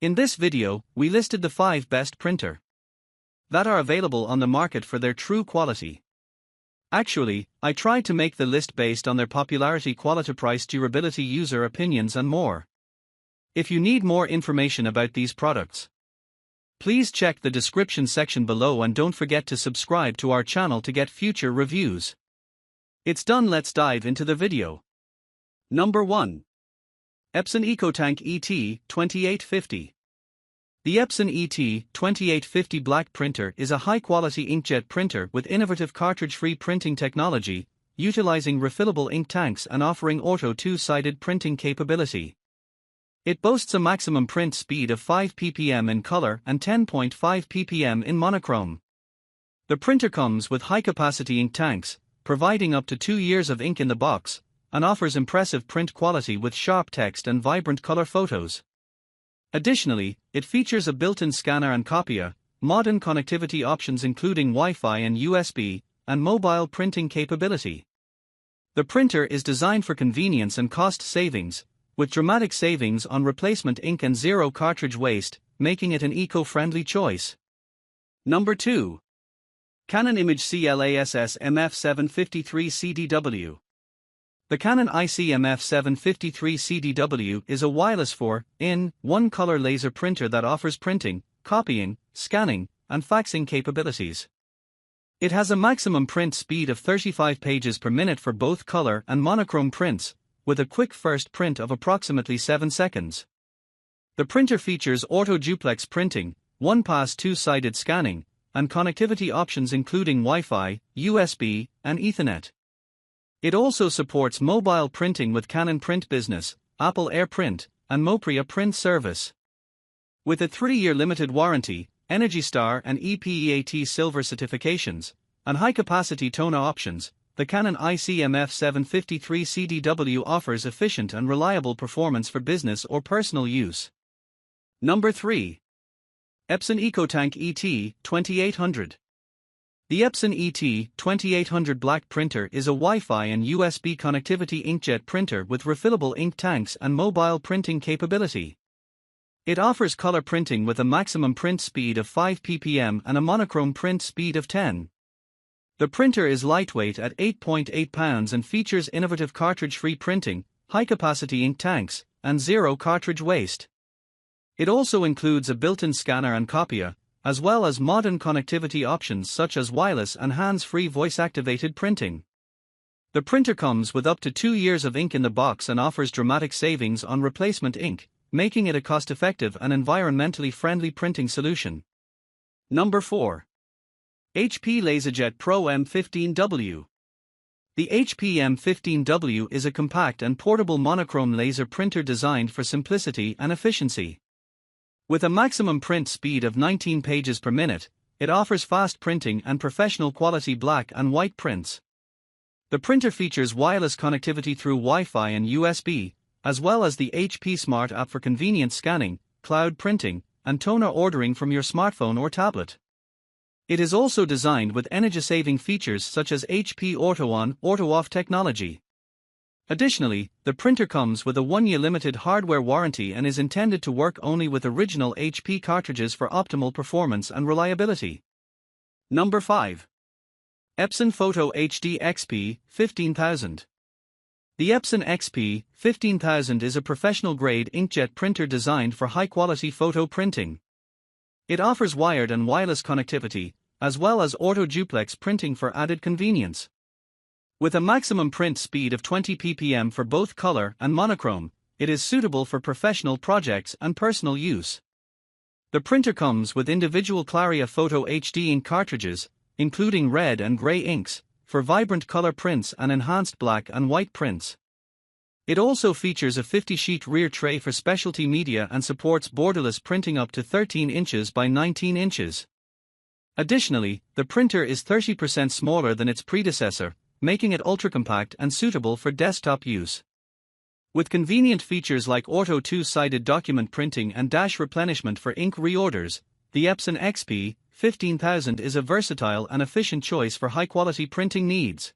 In this video, we listed the 5 best printer that are available on the market for their true quality. Actually, I tried to make the list based on their popularity, quality, price, durability, user opinions and more. If you need more information about these products, please check the description section below and don't forget to subscribe to our channel to get future reviews. It's done, let's dive into the video. Number 1. Epson EcoTank ET2850. The Epson ET2850 black printer is a high-quality inkjet printer with innovative cartridge-free printing technology, utilizing refillable ink tanks and offering auto two-sided printing capability. It boasts a maximum print speed of 5 ppm in color and 10.5 ppm in monochrome. The printer comes with high-capacity ink tanks, providing up to 2 years of ink in the box, and offers impressive print quality with sharp text and vibrant color photos. Additionally, it features a built-in scanner and copier, modern connectivity options including Wi-Fi and USB, and mobile printing capability. The printer is designed for convenience and cost savings, with dramatic savings on replacement ink and zero cartridge waste, making it an eco-friendly choice. Number 2. Canon imageCLASS MF753 CDW. The Canon IC-MF753 CDW is a wireless 4-in-1 color laser printer that offers printing, copying, scanning, and faxing capabilities. It has a maximum print speed of 35 pages per minute for both color and monochrome prints, with a quick first print of approximately 7 seconds. The printer features auto-duplex printing, one-pass two-sided scanning, and connectivity options including Wi-Fi, USB, and Ethernet. It also supports mobile printing with Canon Print Business, Apple AirPrint, and Mopria Print Service. With a 3-year limited warranty, Energy Star and EPEAT Silver certifications, and high-capacity toner options, the Canon IC-MF753 CDW offers efficient and reliable performance for business or personal use. Number 3. Epson EcoTank ET2800. The Epson ET2800 black printer is a Wi-Fi and USB connectivity inkjet printer with refillable ink tanks and mobile printing capability. It offers color printing with a maximum print speed of 5 ppm and a monochrome print speed of 10. The printer is lightweight at 8.8 pounds and features innovative cartridge-free printing, high-capacity ink tanks, and zero cartridge waste. It also includes a built-in scanner and copier, as well as modern connectivity options such as wireless and hands-free voice-activated printing. The printer comes with up to 2 years of ink in the box and offers dramatic savings on replacement ink, making it a cost-effective and environmentally friendly printing solution. Number 4. HP LaserJet Pro M15w. The HP M15w is a compact and portable monochrome laser printer designed for simplicity and efficiency. With a maximum print speed of 19 pages per minute, it offers fast printing and professional quality black and white prints. The printer features wireless connectivity through Wi-Fi and USB, as well as the HP Smart app for convenient scanning, cloud printing, and toner ordering from your smartphone or tablet. It is also designed with energy-saving features such as HP Auto On, Auto Off technology. Additionally, the printer comes with a 1-year limited hardware warranty and is intended to work only with original HP cartridges for optimal performance and reliability. Number 5. Epson Photo HD XP 15000. The Epson XP 15000 is a professional-grade inkjet printer designed for high-quality photo printing. It offers wired and wireless connectivity, as well as auto-duplex printing for added convenience. With a maximum print speed of 20 ppm for both color and monochrome, it is suitable for professional projects and personal use. The printer comes with individual Claria Photo HD ink cartridges, including red and gray inks, for vibrant color prints and enhanced black and white prints. It also features a 50-sheet rear tray for specialty media and supports borderless printing up to 13 inches by 19 inches. Additionally, the printer is 30% smaller than its predecessor, making it ultra-compact and suitable for desktop use. With convenient features like auto two-sided document printing and dash replenishment for ink reorders, the Epson XP 15000 is a versatile and efficient choice for high-quality printing needs.